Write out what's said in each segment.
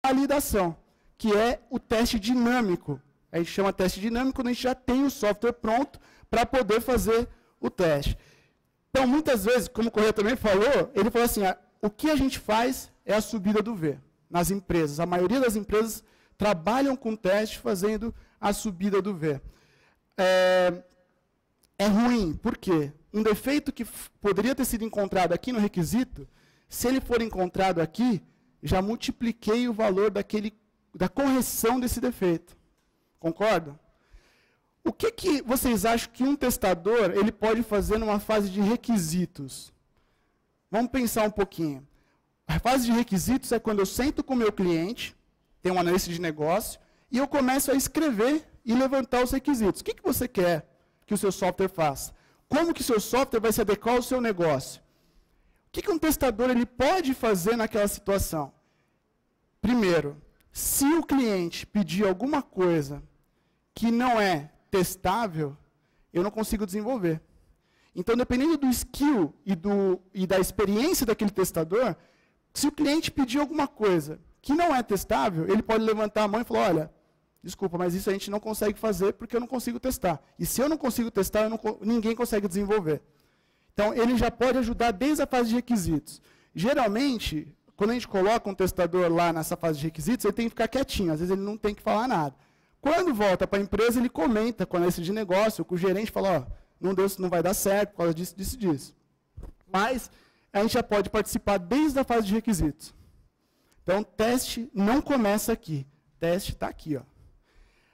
validação, que é o teste dinâmico. A gente chama teste dinâmico quando a gente já tem o software pronto para poder fazer o teste. Então, muitas vezes, como o Corrêa também falou, ele falou assim, o que a gente faz é a subida do V nas empresas. A maioria das empresas trabalham com teste fazendo a subida do V. É ruim, por quê? Um defeito que poderia ter sido encontrado aqui no requisito, se ele for encontrado aqui, já multipliquei o valor da correção desse defeito. Concordam? O que vocês acham que um testador ele pode fazer numa fase de requisitos? Vamos pensar um pouquinho. A fase de requisitos é quando eu sento com o meu cliente, tem um analista de negócio, e eu começo a escrever e levantar os requisitos. O que você quer que o seu software faça? Como que o seu software vai se adequar ao seu negócio? O que um testador ele pode fazer naquela situação? Primeiro, se o cliente pedir alguma coisa que não é testável, eu não consigo desenvolver. Então, dependendo do skill e da experiência daquele testador, se o cliente pedir alguma coisa que não é testável, ele pode levantar a mão e falar, olha, desculpa, mas isso a gente não consegue fazer porque eu não consigo testar. E se eu não consigo testar, ninguém consegue desenvolver. Então, ele já pode ajudar desde a fase de requisitos. Geralmente, quando a gente coloca um testador lá nessa fase de requisitos, ele tem que ficar quietinho, às vezes ele não tem que falar nada. Quando volta para a empresa, ele comenta com a analista de negócio, com o gerente, fala, não vai dar certo por causa disso. Mas a gente já pode participar desde a fase de requisitos. Então, teste não começa aqui. Teste está aqui.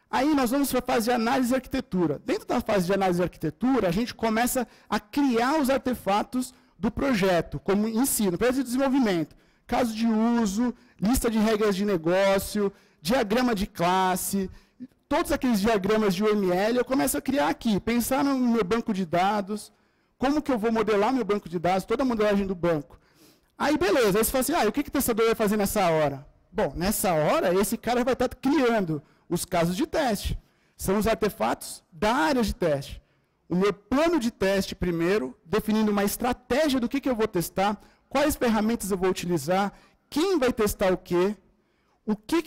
Aí nós vamos para a fase de análise e arquitetura. Dentro da fase de análise e arquitetura, a gente começa a criar os artefatos do projeto, como ensino, projeto de desenvolvimento. Caso de uso, lista de regras de negócio, diagrama de classe, todos aqueles diagramas de UML, eu começo a criar aqui, pensar no meu banco de dados, como que eu vou modelar meu banco de dados, toda a modelagem do banco. Aí, beleza, aí você fala assim, o que o testador vai fazer nessa hora? Bom, nessa hora, esse cara vai estar criando os casos de teste. São os artefatos da área de teste. O meu plano de teste primeiro, definindo uma estratégia do que eu vou testar, quais ferramentas eu vou utilizar, quem vai testar o que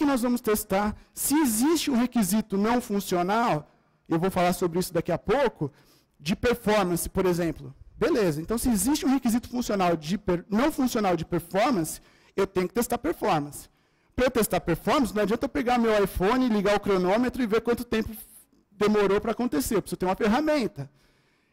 nós vamos testar, se existe um requisito não funcional, eu vou falar sobre isso daqui a pouco, de performance, por exemplo. Beleza, então se existe um requisito não funcional de performance, eu tenho que testar performance. Para eu testar performance, não adianta eu pegar meu iPhone, ligar o cronômetro e ver quanto tempo demorou para acontecer. Eu preciso ter uma ferramenta.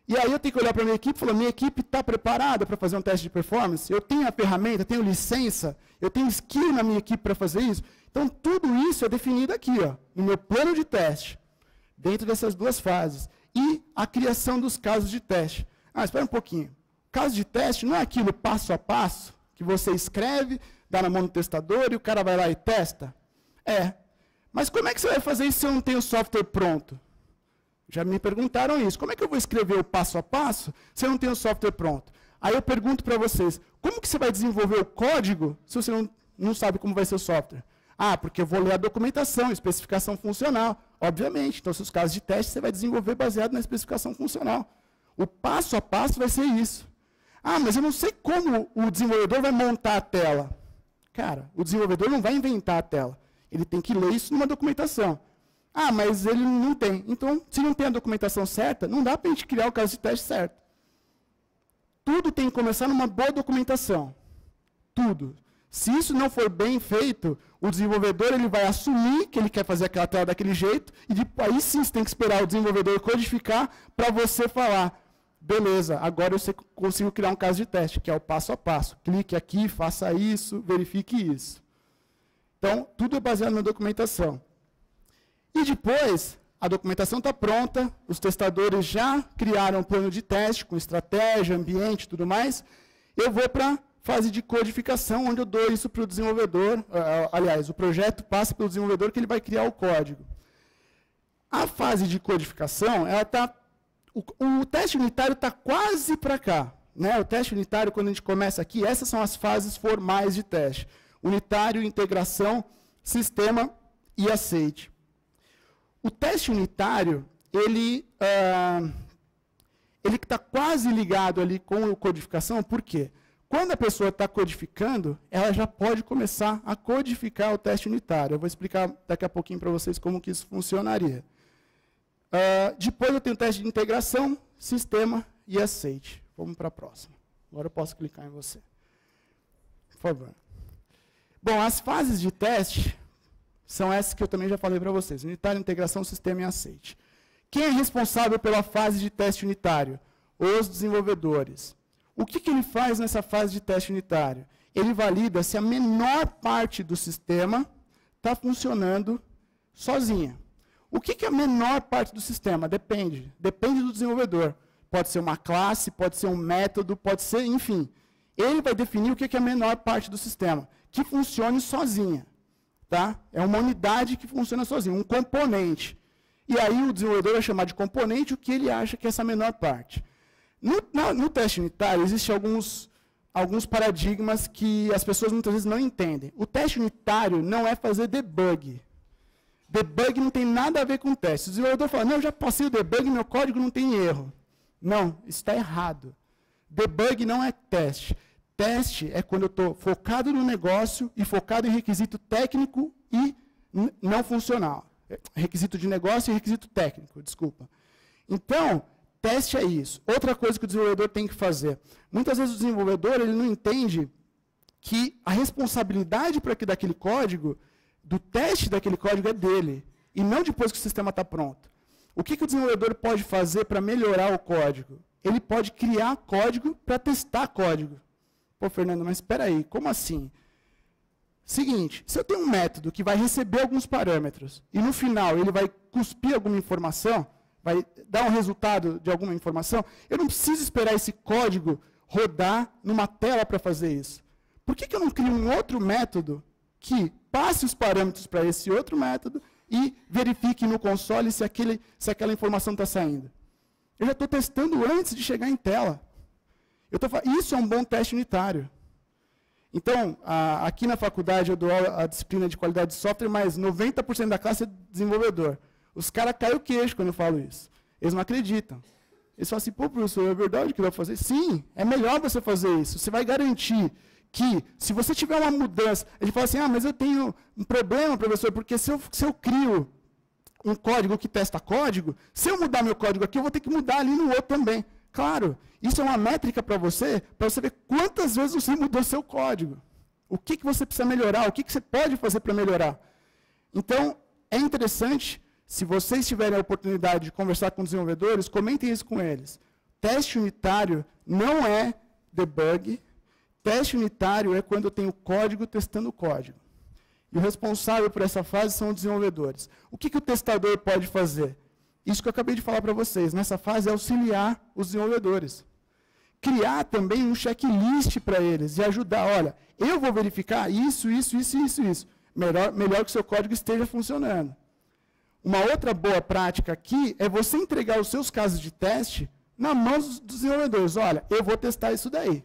E aí eu tenho que olhar para a minha equipe e falar, minha equipe está preparada para fazer um teste de performance? Eu tenho a ferramenta, tenho licença, eu tenho skill na minha equipe para fazer isso? Então, tudo isso é definido aqui, no meu plano de teste, dentro dessas duas fases. E a criação dos casos de teste. Espera um pouquinho. Caso de teste não é aquilo passo a passo, que você escreve, dá na mão do testador e o cara vai lá e testa? Mas como é que você vai fazer isso se eu não tenho o software pronto? Já me perguntaram isso. Como é que eu vou escrever o passo a passo se eu não tenho o software pronto? Aí eu pergunto para vocês, como que você vai desenvolver o código se você não sabe como vai ser o software? Porque eu vou ler a documentação, especificação funcional. Obviamente, então, se os casos de teste, você vai desenvolver baseado na especificação funcional. O passo a passo vai ser isso. Mas eu não sei como o desenvolvedor vai montar a tela. Cara, o desenvolvedor não vai inventar a tela. Ele tem que ler isso numa documentação. Mas ele não tem. Então, se não tem a documentação certa, não dá para a gente criar o caso de teste certo. Tudo tem que começar numa boa documentação. Tudo. Se isso não for bem feito, o desenvolvedor ele vai assumir que ele quer fazer aquela tela daquele jeito, e aí sim você tem que esperar o desenvolvedor codificar para você falar, beleza, agora eu consigo criar um caso de teste, que é o passo a passo. Clique aqui, faça isso, verifique isso. Então, tudo é baseado na documentação. E depois, a documentação está pronta, os testadores já criaram um plano de teste, com estratégia, ambiente e tudo mais. Eu vou para a fase de codificação, onde eu dou isso para o desenvolvedor. Aliás, o projeto passa pelo desenvolvedor, que ele vai criar o código. A fase de codificação, o teste unitário está quase para cá. O teste unitário, quando a gente começa aqui, essas são as fases formais de teste. Unitário, integração, sistema e aceite. O teste unitário, ele está quase ligado ali com a codificação, por quê? Quando a pessoa está codificando, ela já pode começar a codificar o teste unitário. Eu vou explicar daqui a pouquinho para vocês como que isso funcionaria. Depois eu tenho o teste de integração, sistema e aceite. Vamos para a próxima. Agora eu posso clicar em você. Por favor. Bom, as fases de teste são essas que eu também já falei para vocês. Unitário, integração, sistema e aceite. Quem é responsável pela fase de teste unitário? Os desenvolvedores. O que ele faz nessa fase de teste unitário? Ele valida se a menor parte do sistema está funcionando sozinha. O que é a menor parte do sistema? Depende. Depende do desenvolvedor. Pode ser uma classe, pode ser um método, pode ser, enfim. Ele vai definir o que é a menor parte do sistema, que funcione sozinha. Tá? É uma unidade que funciona sozinha, um componente. E aí o desenvolvedor vai chamar de componente o que ele acha que é essa menor parte. No teste unitário, existem alguns paradigmas que as pessoas muitas vezes não entendem. O teste unitário não é fazer debug. Debug não tem nada a ver com teste. O desenvolvedor fala, não, eu já passei o debug, meu código não tem erro. Não, isso está errado. Debug não é teste. Teste é quando eu estou focado no negócio e focado em requisito técnico e não funcional. Requisito de negócio e requisito técnico, desculpa. Então, teste é isso. Outra coisa que o desenvolvedor tem que fazer. Muitas vezes o desenvolvedor ele não entende que a responsabilidade para daquele código, do teste daquele código é dele, e não depois que o sistema está pronto. O que o desenvolvedor pode fazer para melhorar o código? Ele pode criar código para testar código. Pô, Fernando, mas espera aí, como assim? Seguinte, se eu tenho um método que vai receber alguns parâmetros, e no final ele vai cuspir alguma informação, vai dar um resultado de alguma informação, eu não preciso esperar esse código rodar numa tela para fazer isso. Por que eu não crio um outro método que passe os parâmetros para esse outro método e verifique no console se aquela informação está saindo? Eu já estou testando antes de chegar em tela. Isso é um bom teste unitário. Então, aqui na faculdade eu dou a disciplina de qualidade de software, mas 90% da classe é desenvolvedor. Os caras caem o queixo quando eu falo isso. Eles não acreditam. Eles falam assim, pô, professor, é verdade que dá para fazer? Sim, é melhor você fazer isso. Você vai garantir que, se você tiver uma mudança, ele fala assim, mas eu tenho um problema, professor, porque se eu crio um código que testa código, se eu mudar meu código aqui, eu vou ter que mudar ali no outro também. Claro, isso é uma métrica para você ver quantas vezes você mudou seu código. O que você precisa melhorar, o que você pode fazer para melhorar. Então, é interessante, se vocês tiverem a oportunidade de conversar com desenvolvedores, comentem isso com eles. Teste unitário não é debug. Teste unitário é quando eu tenho código testando o código. E o responsável por essa fase são os desenvolvedores. O que o testador pode fazer? Isso que eu acabei de falar para vocês. Nessa fase é auxiliar os desenvolvedores. Criar também um checklist para eles e ajudar. Olha, eu vou verificar isso. Melhor que o seu código esteja funcionando. Uma outra boa prática aqui é você entregar os seus casos de teste na mão dos desenvolvedores. Olha, eu vou testar isso daí.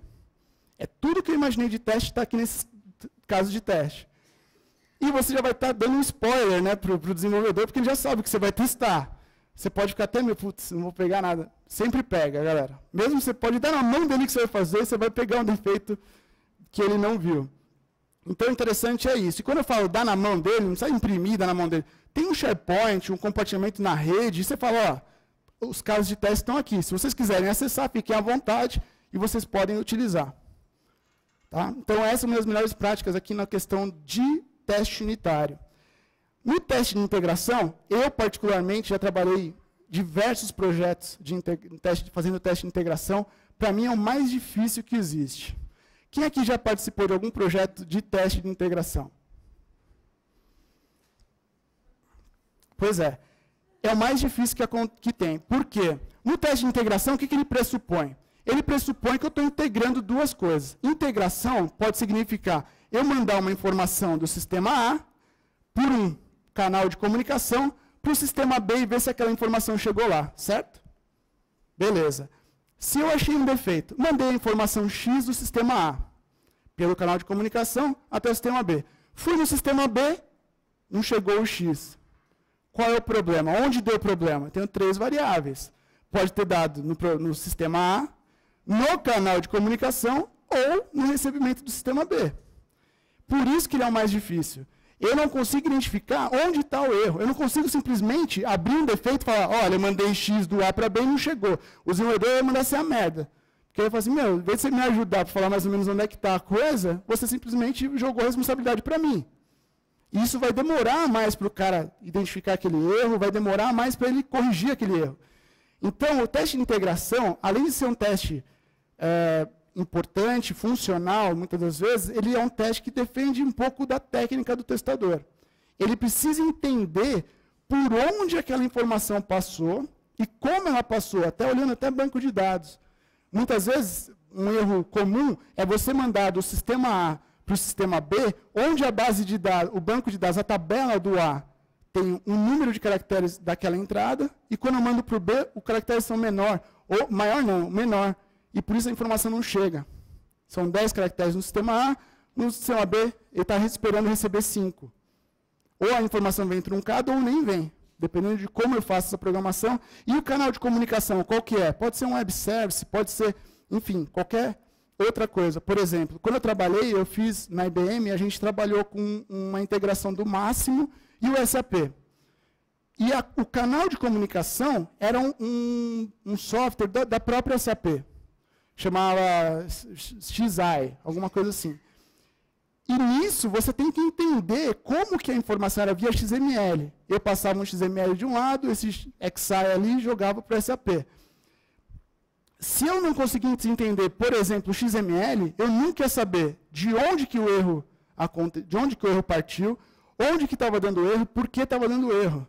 É tudo que eu imaginei de teste está aqui nesse caso de teste. E você já vai estar dando um spoiler, né, para o desenvolvedor, porque ele já sabe o que você vai testar. Você pode ficar até meio, putz, não vou pegar nada. Sempre pega, galera. Mesmo você pode dar na mão dele que você vai fazer, você vai pegar um defeito que ele não viu. Então, o interessante é isso. E quando eu falo dar na mão dele, não precisa imprimir, dar na mão dele. Tem um SharePoint, um compartilhamento na rede, e você fala, ó, os casos de teste estão aqui. Se vocês quiserem acessar, fiquem à vontade e vocês podem utilizar. Tá? Então, essa é uma das melhores práticas aqui na questão de teste unitário. No teste de integração, eu particularmente já trabalhei diversos projetos fazendo teste de integração. Para mim é o mais difícil que existe. Quem aqui já participou de algum projeto de teste de integração? Pois é. É o mais difícil que tem. Por quê? No teste de integração, o que ele pressupõe? Ele pressupõe que eu estou integrando duas coisas. Integração pode significar eu mandar uma informação do sistema A por um canal de comunicação para o sistema B e ver se aquela informação chegou lá, certo? Beleza. Se eu achei um defeito, mandei a informação X do sistema A, pelo canal de comunicação até o sistema B. Fui no sistema B, não chegou o X. Qual é o problema? Onde deu o problema? Tenho 3 variáveis. Pode ter dado no sistema A, no canal de comunicação ou no recebimento do sistema B. Por isso que ele é o mais difícil. Eu não consigo identificar onde está o erro. Eu não consigo simplesmente abrir um defeito e falar, olha, eu mandei X do A para B e não chegou. O desenvolvedor vai mandar ser a merda. Porque ele fala assim, meu, em vez de você me ajudar para falar mais ou menos onde é que está a coisa, você simplesmente jogou a responsabilidade para mim. E isso vai demorar mais para o cara identificar aquele erro, vai demorar mais para ele corrigir aquele erro. Então, o teste de integração, além de ser um teste importante, funcional, muitas das vezes, ele é um teste que defende um pouco da técnica do testador. Ele precisa entender por onde aquela informação passou e como ela passou, até olhando até banco de dados. Muitas vezes, um erro comum é você mandar do sistema A para o sistema B, onde a base de dados, o banco de dados, a tabela do A, tem um número de caracteres daquela entrada, e quando eu mando para o B, os caracteres são menor, ou maior não, menor. E por isso a informação não chega. São 10 caracteres no sistema A, no sistema B ele está esperando receber 5. Ou a informação vem truncada ou nem vem, dependendo de como eu faço essa programação. E o canal de comunicação, qual que é? Pode ser um web service, pode ser, enfim, qualquer outra coisa. Por exemplo, quando eu trabalhei, eu fiz na IBM, a gente trabalhou com uma integração do Máximo e o SAP. E o canal de comunicação era um software da própria SAP. Chamava XI, alguma coisa assim. E nisso, você tem que entender como que a informação era via XML. Eu passava um XML de um lado, esse XI ali jogava para o SAP. Se eu não conseguisse entender, por exemplo, o XML, eu nunca ia saber de onde que o erro partiu, onde que estava dando erro, por que estava dando erro.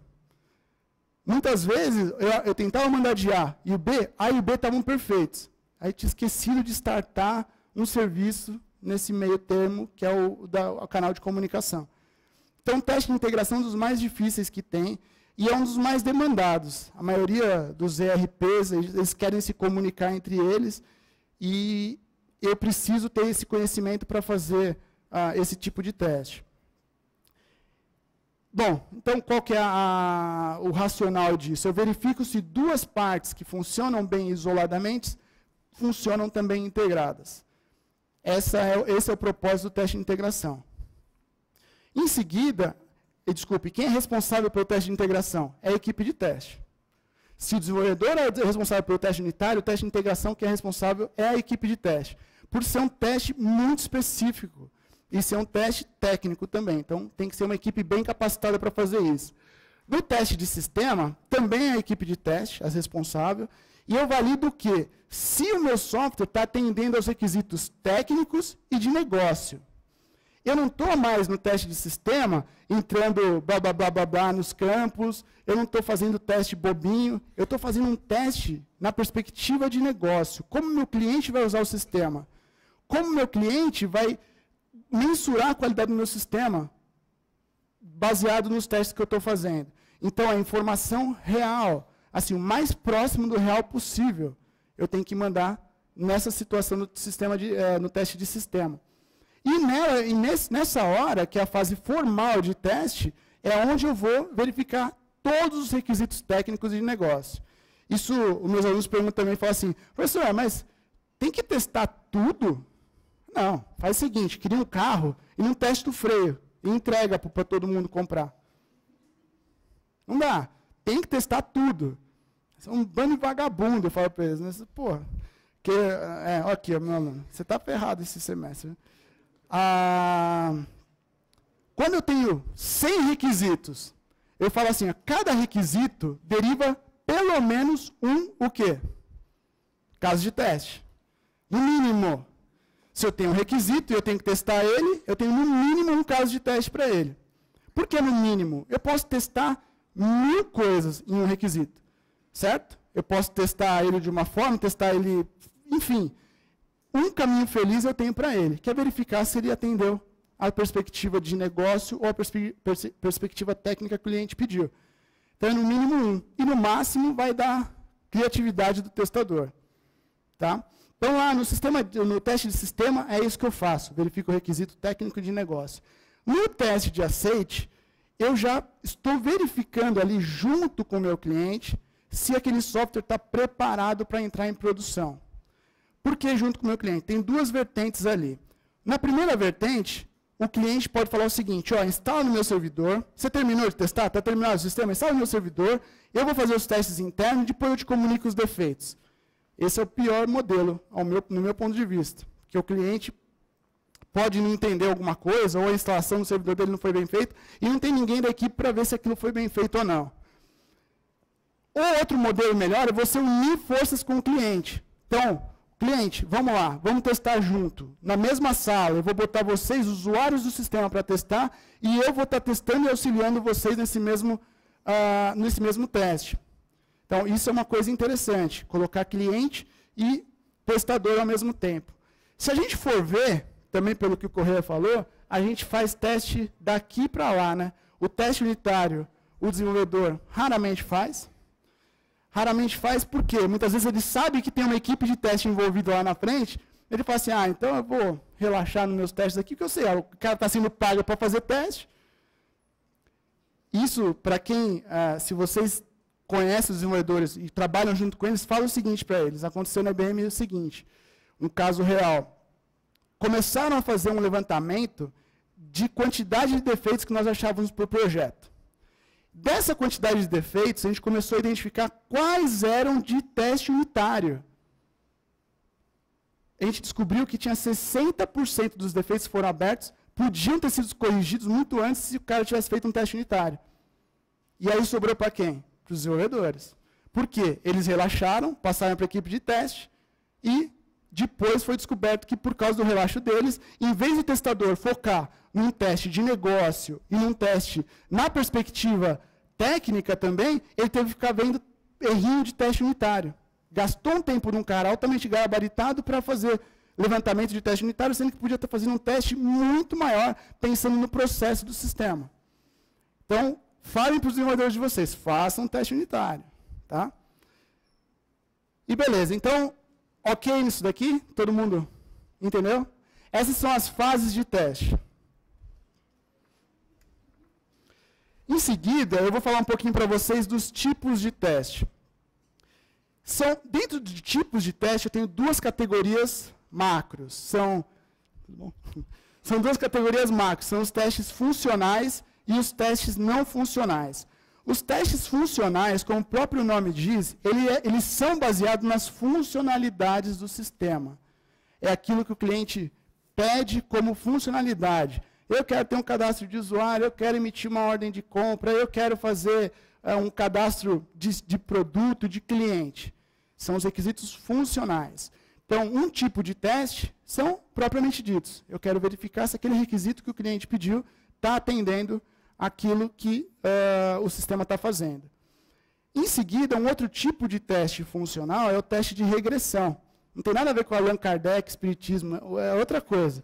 Muitas vezes, eu tentava mandar de A e o B, A e o B estavam perfeitos. Aí tinha esquecido de startar um serviço nesse meio termo, que é o canal de comunicação. Então, o teste de integração é um dos mais difíceis que tem, e é um dos mais demandados. A maioria dos ERPs, eles querem se comunicar entre eles, e eu preciso ter esse conhecimento para fazer esse tipo de teste. Bom, então qual que é o racional disso? Eu verifico se duas partes que funcionam bem isoladamente funcionam também integradas. Esse é o propósito do teste de integração. Em seguida, quem é responsável pelo teste de integração? É a equipe de teste. Se o desenvolvedor é responsável pelo teste unitário, o teste de integração que é responsável é a equipe de teste. Por ser um teste muito específico. E ser um teste técnico também. Então, tem que ser uma equipe bem capacitada para fazer isso. No teste de sistema, também é a equipe de teste, a responsável. E eu valido que, se o meu software está atendendo aos requisitos técnicos e de negócio. Eu não estou mais no teste de sistema, entrando blá, blá, blá, blá, blá nos campos, eu não estou fazendo teste bobinho, eu estou fazendo um teste na perspectiva de negócio. Como meu cliente vai usar o sistema? Como meu cliente vai mensurar a qualidade do meu sistema, baseado nos testes que eu estou fazendo. Então, a informação real, assim, o mais próximo do real possível, eu tenho que mandar nessa situação no, no teste de sistema. E nessa hora, que é a fase formal de teste, é onde eu vou verificar todos os requisitos técnicos de negócio. Isso, os meus alunos perguntam também, falam assim, professor, mas tem que testar tudo? Não, faz o seguinte, cria um carro e não testa o freio e entrega para todo mundo comprar. Não dá, tem que testar tudo. É um bando de vagabundo, eu falo para eles. Né? Porra, aqui, meu aluno, você está ferrado esse semestre. Quando eu tenho 100 requisitos, eu falo assim, cada requisito deriva pelo menos o quê? Caso de teste. No mínimo. Se eu tenho um requisito e eu tenho que testar ele, eu tenho no mínimo um caso de teste para ele. Por que no mínimo? Eu posso testar 1000 coisas em um requisito. Certo? Eu posso testar ele de uma forma, testar ele... Enfim, um caminho feliz eu tenho para ele, que é verificar se ele atendeu a perspectiva de negócio ou a perspectiva técnica que o cliente pediu. Então, é no mínimo 1. E no máximo vai dar criatividade do testador. Tá? Então, lá no teste de sistema, é isso que eu faço. Verifico o requisito técnico de negócio. No teste de aceite, eu já estou verificando ali, junto com o meu cliente, se aquele software está preparado para entrar em produção. Por que junto com o meu cliente? Tem duas vertentes ali. Na primeira vertente, o cliente pode falar o seguinte, ó, instala no meu servidor, você terminou de testar? Está terminado o sistema? Instala no meu servidor, eu vou fazer os testes internos e depois eu te comunico os defeitos. Esse é o pior modelo, no meu ponto de vista. Porque o cliente pode não entender alguma coisa, ou a instalação do servidor dele não foi bem feita, e não tem ninguém da equipe para ver se aquilo foi bem feito ou não. O outro modelo melhor é você unir forças com o cliente. Então, cliente, vamos lá, vamos testar junto. Na mesma sala, eu vou botar vocês, usuários do sistema, para testar, e eu vou estar testando e auxiliando vocês nesse mesmo teste. Então, isso é uma coisa interessante, colocar cliente e testador ao mesmo tempo. Se a gente for ver, também pelo que o Correia falou, a gente faz teste daqui para lá, né? O teste unitário, o desenvolvedor raramente faz. Raramente faz porque muitas vezes ele sabe que tem uma equipe de teste envolvida lá na frente, ele fala assim, então eu vou relaxar nos meus testes aqui, porque eu sei, o cara está sendo pago para fazer teste. Isso, para quem, se vocês conhecem os desenvolvedores e trabalham junto com eles, fala o seguinte para eles, aconteceu na IBM o seguinte, um caso real. Começaram a fazer um levantamento de quantidade de defeitos que nós achávamos por projeto. Dessa quantidade de defeitos, a gente começou a identificar quais eram de teste unitário. A gente descobriu que tinha 60% dos defeitos que foram abertos, podiam ter sido corrigidos muito antes se o cara tivesse feito um teste unitário. E aí sobrou para quem? Para os desenvolvedores. Por quê? Eles relaxaram, passaram para a equipe de teste e depois foi descoberto que, por causa do relaxo deles, em vez do testador focar num teste de negócio e num teste na perspectiva técnica também, ele teve que ficar vendo errinho de teste unitário. Gastou um tempo de um cara altamente gabaritado para fazer levantamento de teste unitário, sendo que podia estar fazendo um teste muito maior, pensando no processo do sistema. Então, falem para os desenvolvedores de vocês, façam um teste unitário. Tá? E beleza, então, ok nisso daqui? Todo mundo entendeu? Essas são as fases de teste. Em seguida, eu vou falar um pouquinho para vocês dos tipos de teste. Dentro de tipos de teste, eu tenho duas categorias macros. São duas categorias macros. São os testes funcionais e os testes não funcionais. Os testes funcionais, como o próprio nome diz, eles são baseados nas funcionalidades do sistema. É aquilo que o cliente pede como funcionalidade. Eu quero ter um cadastro de usuário, eu quero emitir uma ordem de compra, eu quero fazer um cadastro de produto, de cliente. São os requisitos funcionais. Então, um tipo de teste são propriamente ditos. Eu quero verificar se aquele requisito que o cliente pediu está atendendo aquilo que o sistema está fazendo. Em seguida, um outro tipo de teste funcional é o teste de regressão. Não tem nada a ver com Allan Kardec, espiritismo, é outra coisa.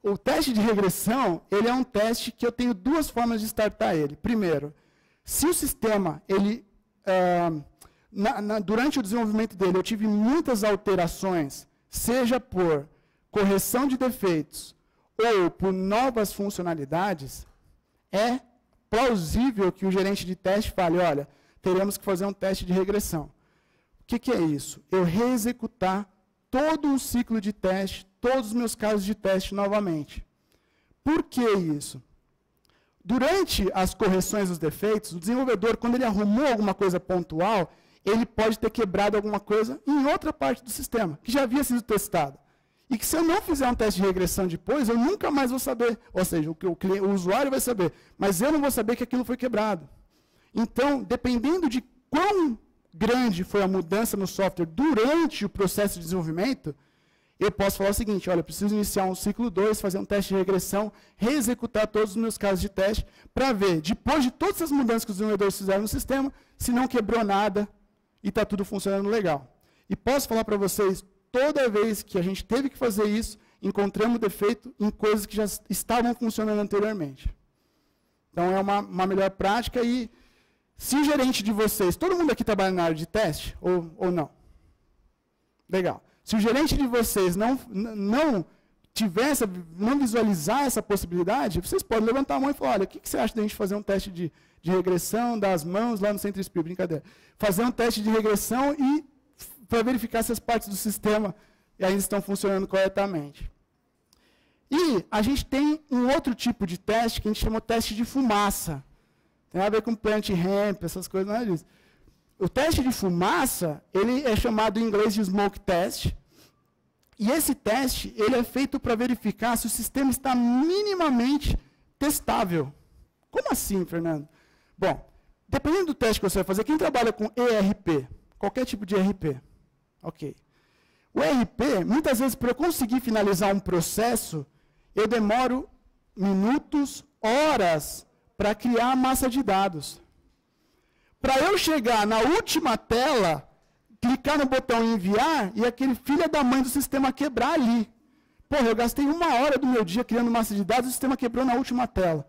O teste de regressão, ele é um teste que eu tenho duas formas de startar ele. Primeiro, se o sistema, durante o desenvolvimento dele, eu tive muitas alterações, seja por correção de defeitos ou por novas funcionalidades, é plausível que o gerente de teste fale, olha, teremos que fazer um teste de regressão. O que é isso? Eu reexecutar todo um ciclo de teste, todos os meus casos de teste novamente. Por que isso? Durante as correções dos defeitos, o desenvolvedor, quando ele arrumou alguma coisa pontual, ele pode ter quebrado alguma coisa em outra parte do sistema, que já havia sido testada. E que se eu não fizer um teste de regressão depois, eu nunca mais vou saber. Ou seja, o usuário vai saber, mas eu não vou saber que aquilo foi quebrado. Então, dependendo de quão grande foi a mudança no software durante o processo de desenvolvimento, eu posso falar o seguinte, olha, eu preciso iniciar um ciclo 2, fazer um teste de regressão, reexecutar todos os meus casos de teste, para ver, depois de todas as mudanças que os desenvolvedores fizeram no sistema, se não quebrou nada e está tudo funcionando legal. E posso falar para vocês, toda vez que a gente teve que fazer isso, encontramos defeito em coisas que já estavam funcionando anteriormente. Então, é uma melhor prática e se o gerente de vocês, todo mundo aqui trabalha na área de teste ou não? Legal. Se o gerente de vocês não visualizar essa possibilidade, vocês podem levantar a mão e falar, olha, o que você acha de a gente fazer um teste de regressão das mãos lá no Centro Espírita? Brincadeira. Fazer um teste de regressão e para verificar se as partes do sistema e ainda estão funcionando corretamente. E a gente tem um outro tipo de teste que a gente chama de teste de fumaça. Tem a ver com plant ramp, essas coisas, nada disso. O teste de fumaça, ele é chamado em inglês de smoke test. E esse teste, ele é feito para verificar se o sistema está minimamente testável. Como assim, Fernando? Bom, dependendo do teste que você vai fazer, quem trabalha com ERP, qualquer tipo de ERP, ok. O ERP, muitas vezes, para eu conseguir finalizar um processo, eu demoro minutos, horas, para criar a massa de dados. Para eu chegar na última tela, clicar no botão enviar e aquele filho da mãe do sistema quebrar ali. Porra, eu gastei 1 hora do meu dia criando massa de dados e o sistema quebrou na última tela.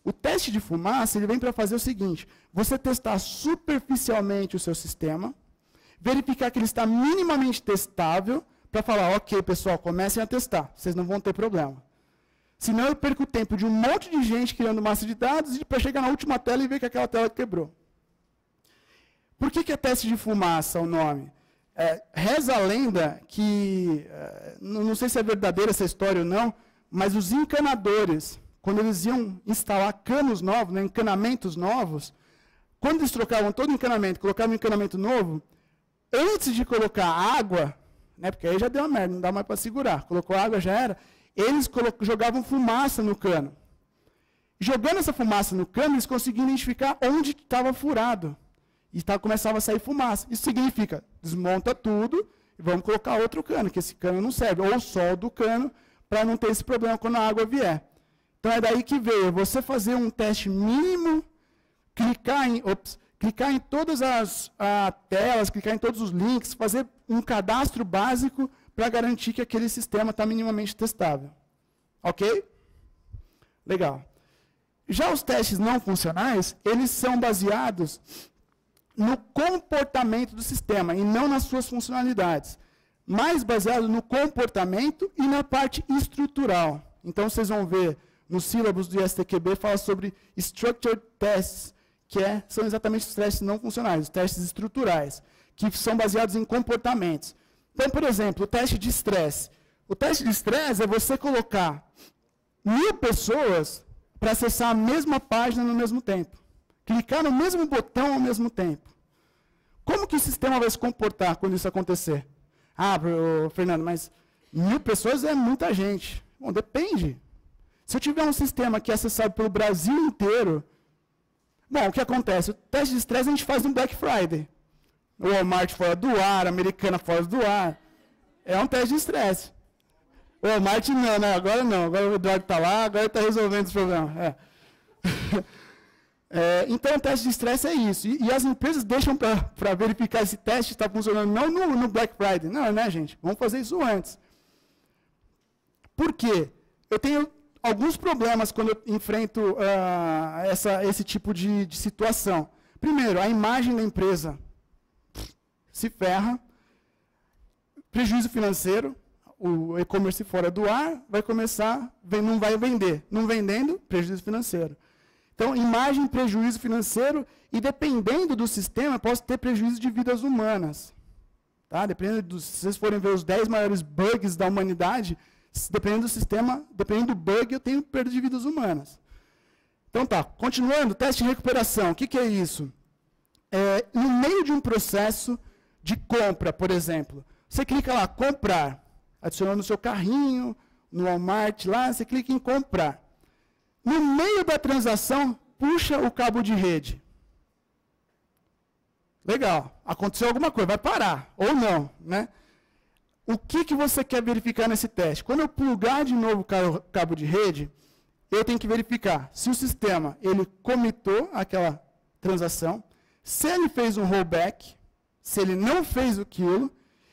O teste de fumaça, ele vem para fazer o seguinte, você testar superficialmente o seu sistema, verificar que ele está minimamente testável, para falar, ok, pessoal, comecem a testar, vocês não vão ter problema. Senão eu perco o tempo de um monte de gente criando massa de dados e para chegar na última tela e ver que aquela tela quebrou. Por que é teste de fumaça o nome? Reza a lenda que, não sei se é verdadeira essa história ou não, mas os encanadores, quando eles iam instalar canos novos, né, encanamentos novos, quando eles trocavam todo o encanamento, colocavam um encanamento novo, antes de colocar água, né, porque aí já deu uma merda, não dá mais para segurar, colocou água, já era, eles jogavam fumaça no cano. Jogando essa fumaça no cano, eles conseguiam identificar onde estava furado. E começava a sair fumaça. Isso significa, desmonta tudo e vamos colocar outro cano, que esse cano não serve. Ou solda o cano, para não ter esse problema quando a água vier. Então é daí que veio você fazer um teste mínimo, clicar em todas as telas, clicar em todos os links, fazer um cadastro básico para garantir que aquele sistema está minimamente testável. Ok? Legal. Já os testes não funcionais, eles são baseados no comportamento do sistema e não nas suas funcionalidades. Mais baseado no comportamento e na parte estrutural. Então, vocês vão ver nos sílabos do ISTQB, fala sobre Structured Tests, que são exatamente os testes não funcionais, os testes estruturais, que são baseados em comportamentos. Então, por exemplo, o teste de estresse. O teste de estresse é você colocar 1000 pessoas para acessar a mesma página no mesmo tempo. Clicar no mesmo botão ao mesmo tempo. Como que o sistema vai se comportar quando isso acontecer? Ah, Fernando, mas 1000 pessoas é muita gente. Bom, depende. Se eu tiver um sistema que é acessado pelo Brasil inteiro, bom, o que acontece? O teste de estresse a gente faz no Black Friday. O Walmart fora do ar, a Americana fora do ar. É um teste de estresse. O Walmart não, agora não. Agora o Eduardo está lá, agora está resolvendo os problemas. Então, o teste de estresse é isso. E as empresas deixam para verificar esse teste está funcionando não no Black Friday. Não, né, gente? Vamos fazer isso antes. Por quê? Eu tenho alguns problemas quando eu enfrento esse tipo de situação. Primeiro, a imagem da empresa se ferra. Prejuízo financeiro. O e-commerce fora do ar vai começar, não vai vender. Não vendendo, prejuízo financeiro. Então, imagem, prejuízo financeiro, e dependendo do sistema, posso ter prejuízo de vidas humanas. Tá? Se vocês forem ver os 10 maiores bugs da humanidade, dependendo do sistema, dependendo do bug, eu tenho perda de vidas humanas. Então tá, continuando, teste de recuperação. O que é isso? No meio de um processo de compra, por exemplo, você clica lá, comprar, adicionando no seu carrinho, no Walmart, lá, você clica em comprar. No meio da transação, puxa o cabo de rede. Legal, aconteceu alguma coisa, vai parar, ou não, né? O que você quer verificar nesse teste? Quando eu plugar de novo o cabo de rede, eu tenho que verificar se o sistema ele commitou aquela transação, se ele fez um rollback, se ele não fez aquilo,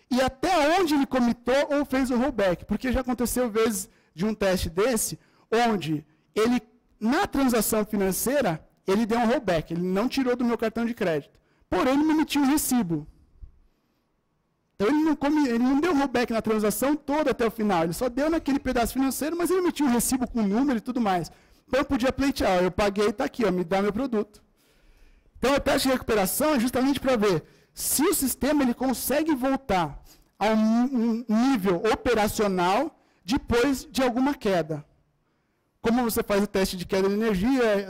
e até onde ele commitou ou fez o rollback. Porque já aconteceu vezes de um teste desse, onde ele, na transação financeira, ele deu um rollback, ele não tirou do meu cartão de crédito. Porém, ele me emitiu um recibo. Então, ele não deu rollback na transação toda até o final, ele só deu naquele pedaço financeiro, mas ele emitiu um recibo com número e tudo mais. Então, eu podia pleitear, eu paguei, está aqui, ó, me dá meu produto. Então, o teste de recuperação é justamente para ver se o sistema ele consegue voltar a um nível operacional depois de alguma queda. Como você faz o teste de queda de energia,